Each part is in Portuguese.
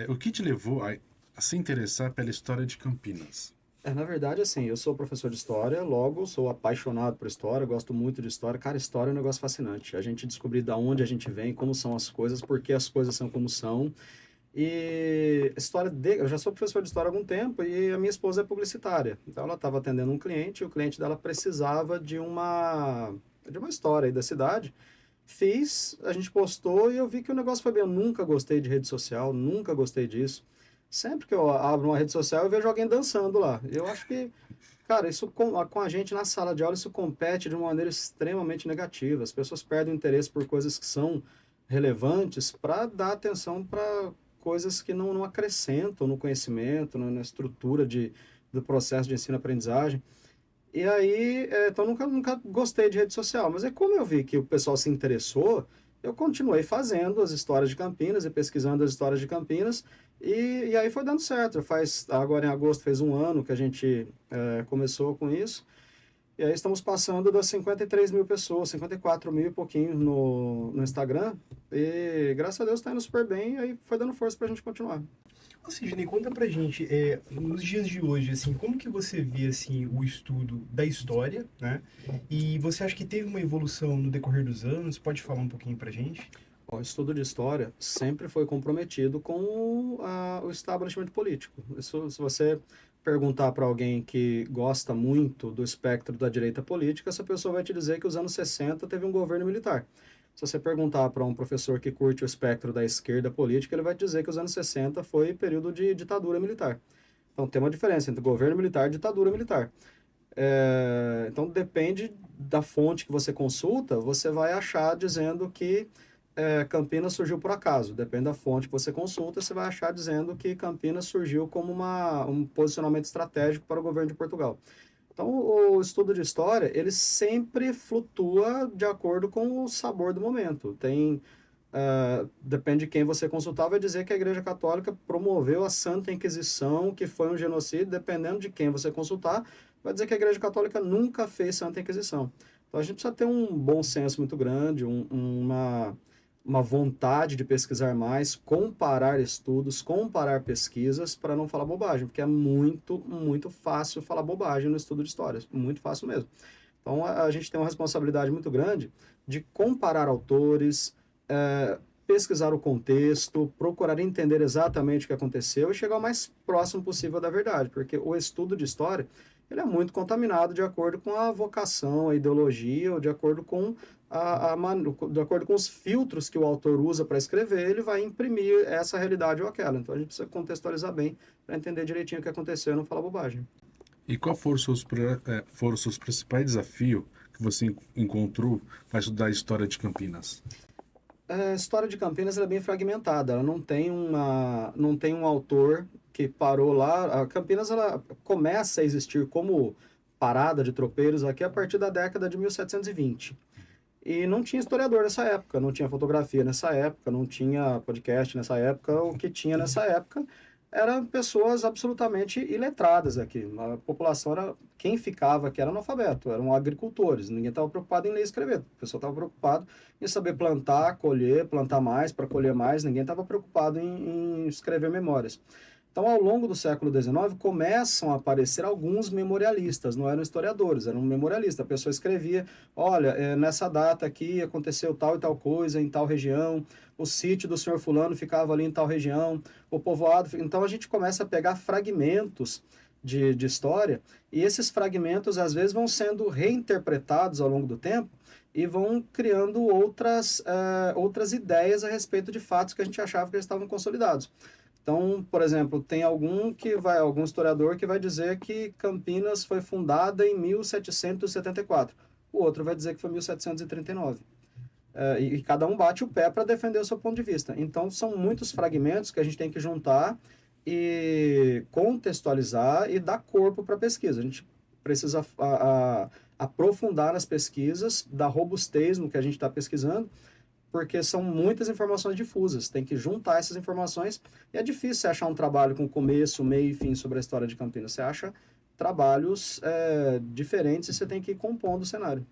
O que te levou a se interessar pela história de Campinas? Na verdade, assim, eu sou professor de história, logo sou apaixonado por história, gosto muito de história. Cara, história é um negócio fascinante. A gente descobrir da onde a gente vem, como são as coisas, por que as coisas são como são. E eu já sou professor de história há algum tempo e a minha esposa é publicitária. Então ela estava atendendo um cliente e o cliente dela precisava de uma história aí da cidade. Fiz, a gente postou e eu vi que o negócio foi bem. Eu nunca gostei de rede social, nunca gostei disso. Sempre que eu abro uma rede social, eu vejo alguém dançando lá. Eu acho que, cara, isso com a gente na sala de aula, isso compete de uma maneira extremamente negativa. As pessoas perdem o interesse por coisas que são relevantes para dar atenção para coisas que não acrescentam no conhecimento, na estrutura do processo de ensino-aprendizagem. E aí, então nunca gostei de rede social, mas é como eu vi que o pessoal se interessou, eu continuei fazendo as histórias de Campinas e pesquisando as histórias de Campinas, e aí foi dando certo. Agora em agosto fez um ano que a gente começou com isso, e aí estamos passando das 53 mil pessoas, 54 mil e pouquinho no Instagram, e graças a Deus está indo super bem, e aí foi dando força para a gente continuar. Ô, Sidney, conta pra gente, nos dias de hoje, assim, como que você vê, assim, o estudo da história, né? E você acha que teve uma evolução no decorrer dos anos? Pode falar um pouquinho pra gente? O estudo de história sempre foi comprometido com o establishment político. Isso, se você perguntar para alguém que gosta muito do espectro da direita política, essa pessoa vai te dizer que os anos 60 teve um governo militar. Se você perguntar para um professor que curte o espectro da esquerda política, ele vai te dizer que os anos 60 foi período de ditadura militar. Então tem uma diferença entre governo militar e ditadura militar. Então depende da fonte que você consulta, você vai achar dizendo que Campinas surgiu por acaso. Depende da fonte que você consulta, você vai achar dizendo que Campinas surgiu como um posicionamento estratégico para o governo de Portugal. Então, o estudo de história, ele sempre flutua de acordo com o sabor do momento. Depende de quem você consultar, vai dizer que a Igreja Católica promoveu a Santa Inquisição, que foi um genocídio. Dependendo de quem você consultar, vai dizer que a Igreja Católica nunca fez Santa Inquisição. Então, a gente precisa ter um bom senso muito grande, uma vontade de pesquisar mais, comparar estudos, comparar pesquisas, para não falar bobagem, porque é muito, muito fácil falar bobagem no estudo de histórias, muito fácil mesmo. Então, a gente tem uma responsabilidade muito grande de comparar autores, pesquisar o contexto, procurar entender exatamente o que aconteceu e chegar o mais próximo possível da verdade, porque o estudo de história ele é muito contaminado de acordo com a vocação, a ideologia, ou de acordo com de acordo com os filtros que o autor usa para escrever, ele vai imprimir essa realidade ou aquela. Então a gente precisa contextualizar bem para entender direitinho o que aconteceu e não falar bobagem. E qual foram os seus principais desafios que você encontrou para estudar a história de Campinas? A história de Campinas ela é bem fragmentada, ela não tem um autor que parou lá. A Campinas ela começa a existir como parada de tropeiros aqui a partir da década de 1720. E não tinha historiador nessa época, não tinha fotografia nessa época, não tinha podcast nessa época. O que tinha nessa época eram pessoas absolutamente iletradas aqui. A população era, quem ficava aqui era analfabeto, eram agricultores. Ninguém estava preocupado em ler e escrever. O pessoal estava preocupado em saber plantar, colher, plantar mais para colher mais. Ninguém estava preocupado em escrever memórias. Então, ao longo do século XIX, começam a aparecer alguns memorialistas, não eram historiadores, eram memorialistas. A pessoa escrevia, olha, nessa data aqui aconteceu tal e tal coisa em tal região, o sítio do senhor fulano ficava ali em tal região, o povoado... Então, a gente começa a pegar fragmentos de história, e esses fragmentos, às vezes, vão sendo reinterpretados ao longo do tempo, e vão criando outras ideias a respeito de fatos que a gente achava que eles estavam consolidados. Então, por exemplo, tem algum historiador que vai dizer que Campinas foi fundada em 1774. O outro vai dizer que foi 1739. E cada um bate o pé para defender o seu ponto de vista. Então, são muitos fragmentos que a gente tem que juntar e contextualizar e dar corpo para a pesquisa. A gente precisa aprofundar nas pesquisas, dar robustez no que a gente está pesquisando, porque são muitas informações difusas, tem que juntar essas informações, e é difícil você achar um trabalho com começo, meio e fim sobre a história de Campinas. Você acha trabalhos diferentes e você tem que ir compondo o cenário.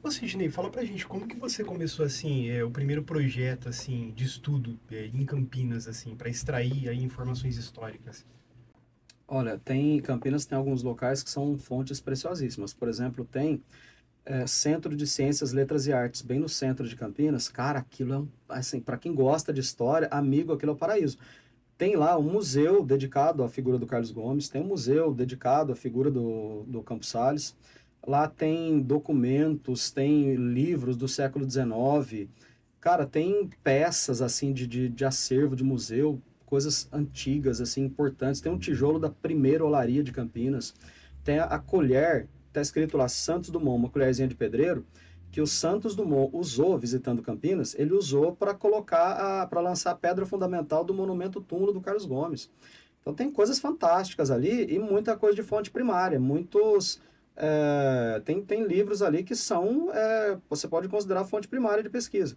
Ô, Sidney, fala pra gente, como que você começou, assim, o primeiro projeto, assim, de estudo em Campinas, assim, para extrair aí informações históricas? Olha, Campinas tem alguns locais que são fontes preciosíssimas. Por exemplo, tem Centro de Ciências, Letras e Artes, bem no centro de Campinas. Cara, aquilo assim, para quem gosta de história, amigo, aquilo é o paraíso. Tem lá um museu dedicado à figura do Carlos Gomes, tem um museu dedicado à figura do Campos Sales. Lá tem documentos, tem livros do século XIX. Cara, tem peças assim de acervo de museu, coisas antigas, assim, importantes. Tem um tijolo da primeira olaria de Campinas. Tem a colher, tá escrito lá Santos Dumont, uma colherzinha de pedreiro, que o Santos Dumont usou visitando Campinas, ele usou para para lançar a pedra fundamental do monumento túmulo do Carlos Gomes. Então tem coisas fantásticas ali e muita coisa de fonte primária, tem livros ali que você pode considerar fonte primária de pesquisa.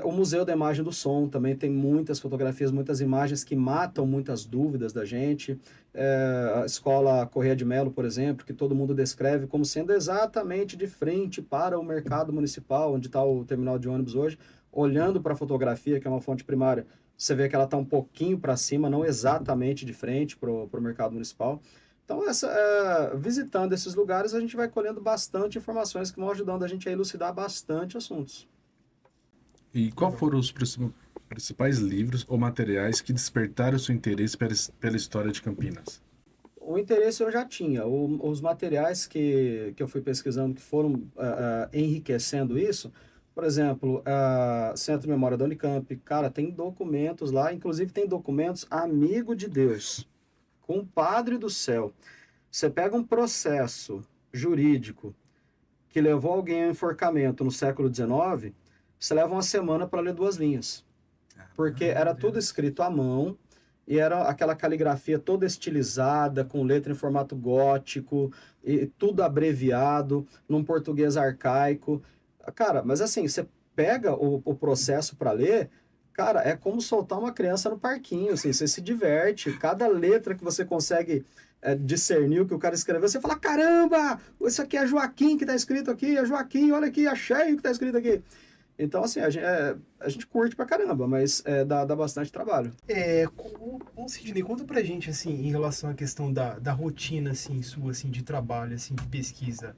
O Museu da Imagem do Som também tem muitas fotografias, muitas imagens que matam muitas dúvidas da gente. A Escola Corrêa de Melo, por exemplo, que todo mundo descreve como sendo exatamente de frente para o mercado municipal, onde está o terminal de ônibus hoje, olhando para a fotografia, que é uma fonte primária, você vê que ela está um pouquinho para cima, não exatamente de frente para o mercado municipal. Então, visitando esses lugares, a gente vai colhendo bastante informações que vão ajudando a gente a elucidar bastante assuntos. E qual foram os principais livros ou materiais que despertaram seu interesse pela história de Campinas? O interesse eu já tinha. Os materiais que eu fui pesquisando que foram enriquecendo isso, por exemplo, Centro de Memória da Unicamp, cara, tem documentos lá, inclusive tem documentos amigo de Deus, compadre do céu. Você pega um processo jurídico que levou alguém ao enforcamento no século XIX, você leva uma semana para ler 2 linhas. Porque era tudo escrito à mão, e era aquela caligrafia toda estilizada, com letra em formato gótico, e tudo abreviado, num português arcaico. Cara, mas assim, você pega o processo para ler, cara, é como soltar uma criança no parquinho, assim, você se diverte. Cada letra que você consegue discernir o que o cara escreveu, você fala, caramba, isso aqui é Joaquim que está escrito aqui, é Joaquim, olha aqui, achei o que está escrito aqui. Então, assim, a gente curte pra caramba, mas dá bastante trabalho. Sidney, conta pra gente, assim, em relação à questão da rotina, assim, sua, assim, de trabalho, assim, de pesquisa,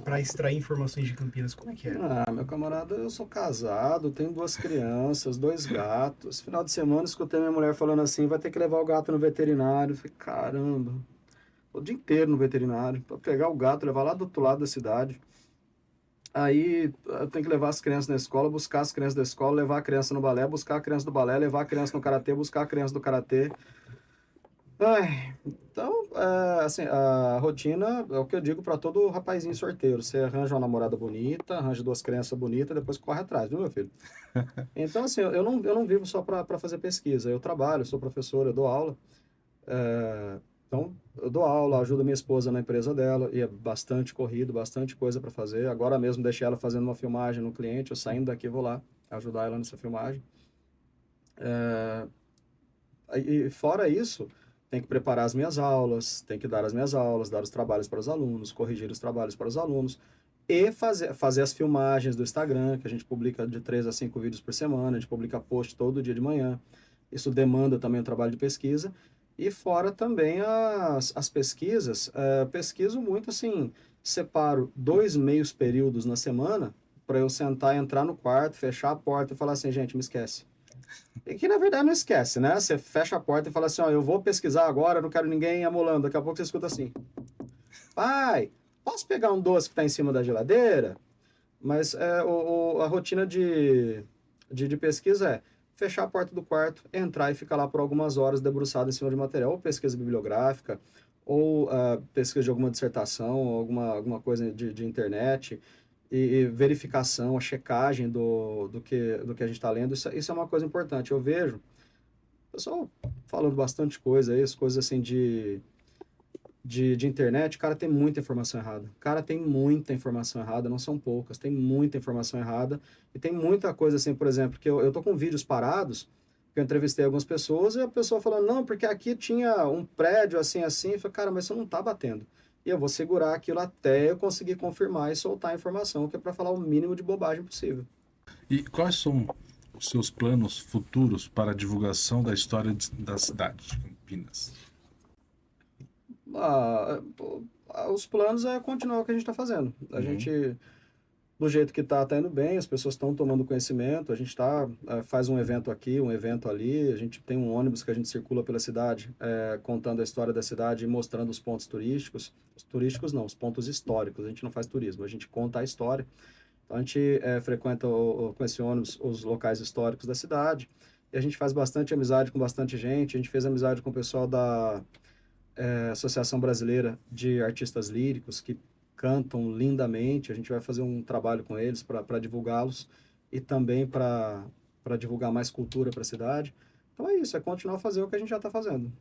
para extrair informações de Campinas, como é que é? Ah, meu camarada, eu sou casado, tenho 2 crianças, 2 gatos. Final de semana, escutei minha mulher falando assim, vai ter que levar o gato no veterinário. Eu falei, caramba, o dia inteiro no veterinário, pra pegar o gato, levar lá do outro lado da cidade. Aí eu tenho que levar as crianças na escola, buscar as crianças da escola, levar a criança no balé, buscar a criança do balé, levar a criança no karatê, buscar a criança do karatê. Ai, então, assim, a rotina é o que eu digo para todo rapazinho sorteiro. Você arranja uma namorada bonita, arranja 2 crianças bonitas, depois corre atrás, viu, meu filho? Então, assim, eu não vivo só para fazer pesquisa. Eu trabalho, sou professor, eu dou aula. Então, eu dou aula, ajudo minha esposa na empresa dela, e é bastante corrido, bastante coisa para fazer. Agora mesmo deixei ela fazendo uma filmagem no cliente, eu saindo daqui vou lá ajudar ela nessa filmagem. E fora isso, tem que preparar as minhas aulas, tem que dar as minhas aulas, dar os trabalhos para os alunos, corrigir os trabalhos para os alunos, e fazer as filmagens do Instagram, que a gente publica de 3 a 5 vídeos por semana, a gente publica post todo dia de manhã. Isso demanda também um trabalho de pesquisa. E fora também as pesquisas, pesquiso muito assim, separo 2 meios períodos na semana para eu sentar, entrar no quarto, fechar a porta e falar assim, gente, me esquece. E que na verdade não esquece, né? Você fecha a porta e fala assim, ó, eu vou pesquisar agora, não quero ninguém amolando. Daqui a pouco você escuta assim, pai, posso pegar um doce que está em cima da geladeira? Mas a rotina de pesquisa fechar a porta do quarto, entrar e ficar lá por algumas horas debruçado em cima de material, ou pesquisa bibliográfica, ou pesquisa de alguma dissertação, ou alguma coisa de internet, e verificação, a checagem do que a gente está lendo. Isso é uma coisa importante. Eu vejo o pessoal falando bastante coisa aí, as coisas assim de internet, cara, tem muita informação errada. Cara, tem muita informação errada, não são poucas, tem muita informação errada. E tem muita coisa assim, por exemplo, que eu tô com vídeos parados, que eu entrevistei algumas pessoas, e a pessoa falando, não, porque aqui tinha um prédio assim, assim. Eu falei, cara, mas isso não tá batendo. E eu vou segurar aquilo até eu conseguir confirmar e soltar a informação, que é para falar o mínimo de bobagem possível. E quais são os seus planos futuros para a divulgação da história da cidade de Campinas? Os planos é continuar o que a gente está fazendo. A Uhum. gente, do jeito que tá indo bem, as pessoas estão tomando conhecimento, a gente faz um evento aqui, um evento ali, a gente tem um ônibus que a gente circula pela cidade, contando a história da cidade e mostrando os pontos turísticos. Os turísticos não, os pontos históricos, a gente não faz turismo, a gente conta a história. Então a gente frequenta com esse ônibus os locais históricos da cidade, e a gente faz bastante amizade com bastante gente, a gente fez amizade com o pessoal da Associação Brasileira de Artistas Líricos, que cantam lindamente. A gente vai fazer um trabalho com eles para divulgá-los e também para divulgar mais cultura para a cidade. Então é isso, é continuar a fazer o que a gente já está fazendo.